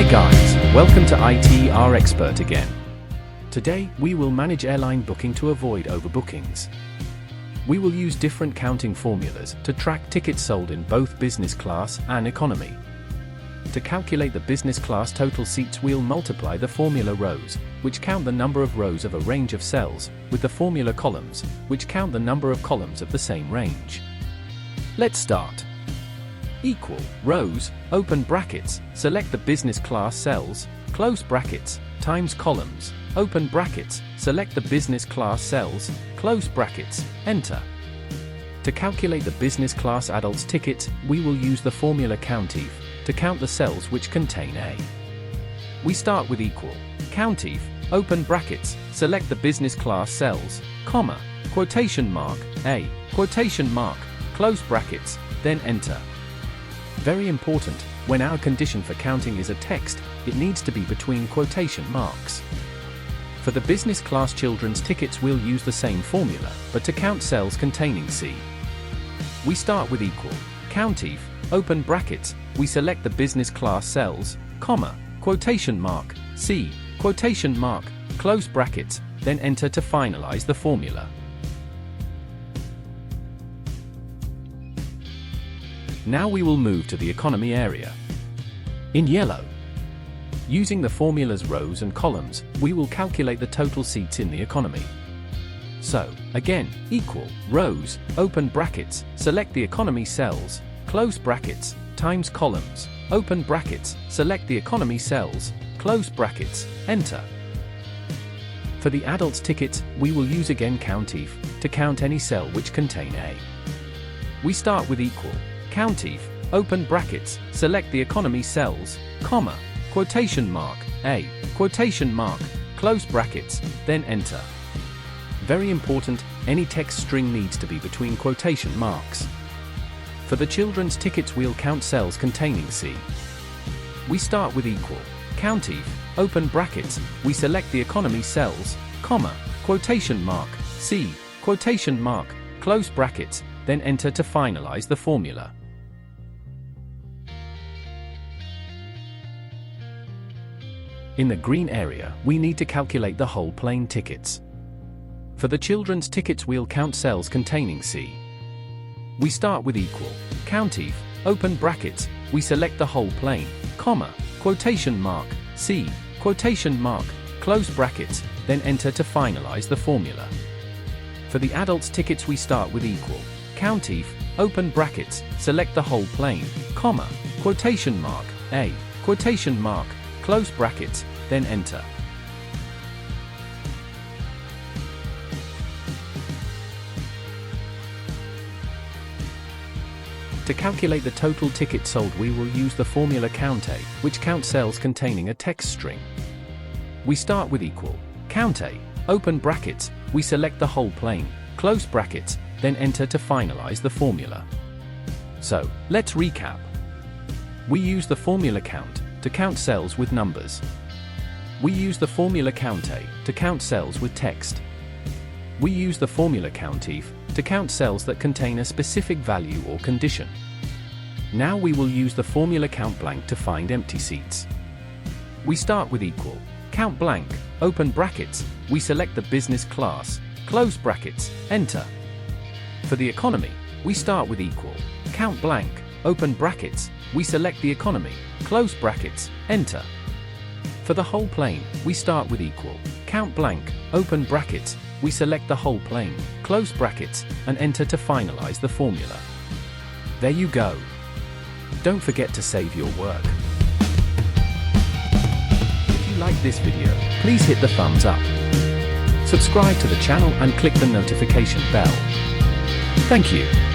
Hi guys, welcome to ITR Expert again. Today, we will manage airline booking to avoid overbookings. We will use different counting formulas to track tickets sold in both business class and economy. To calculate the business class total seats, we'll multiply the formula rows, which count the number of rows of a range of cells, with the formula columns, which count the number of columns of the same range. Let's start. Equal rows, open brackets, select the business class cells, close brackets, times columns, open brackets, select the business class cells, close brackets, enter. To calculate the business class adults tickets, we will use the formula COUNTIF to count the cells which contain A. We start with equal COUNTIF, open brackets, select the business class cells, comma, quotation mark, A, quotation mark, close brackets, then enter. Very important, when our condition for counting is a text, it needs to be between quotation marks. For the business class children's tickets, we'll use the same formula, but to count cells containing C. We start with equal COUNTIF, open brackets, we select the business class cells, comma, quotation mark, C, quotation mark, close brackets, then enter to finalize the formula. Now we will move to the economy area. In yellow, using the formula's rows and columns, we will calculate the total seats in the economy. So, again, equal rows, open brackets, select the economy cells, close brackets, times columns, open brackets, select the economy cells, close brackets, enter. For the adults tickets, we will use again COUNTIF to count any cell which contain A. We start with equal COUNTIF, open brackets, select the economy cells, comma, quotation mark, A, quotation mark, close brackets, then enter. Very important, any text string needs to be between quotation marks. For the children's tickets, we'll count cells containing C. We start with equal COUNTIF, open brackets, we select the economy cells, comma, quotation mark, C, quotation mark, close brackets, then enter to finalize the formula. In the green area, we need to calculate the whole plane tickets. For the children's tickets, we'll count cells containing C. We start with equal COUNTIF, open brackets, we select the whole plane, comma, quotation mark, C, quotation mark, close brackets, then enter to finalize the formula. For the adults tickets, we start with equal COUNTIF, open brackets, select the whole plane, comma, quotation mark, A, quotation mark, close brackets, then enter. To calculate the total tickets sold, we will use the formula COUNTA, which counts cells containing a text string. We start with equal COUNTA, open brackets, we select the whole plane, close brackets, then enter to finalize the formula. So, let's recap. We use the formula COUNT to count cells with numbers. We use the formula COUNTA to count cells with text. We use the formula COUNTIF to count cells that contain a specific value or condition. Now we will use the formula COUNTBLANK to find empty seats. We start with equal COUNTBLANK, open brackets, we select the business class, close brackets, enter. For the economy, we start with equal COUNTBLANK, open brackets, we select the economy, close brackets, enter. For the whole plane, we start with equal COUNTBLANK, open brackets, we select the whole plane, close brackets, and enter to finalize the formula. There you go. Don't forget to save your work. If you like this video, please hit the thumbs up. Subscribe to the channel and click the notification bell. Thank you.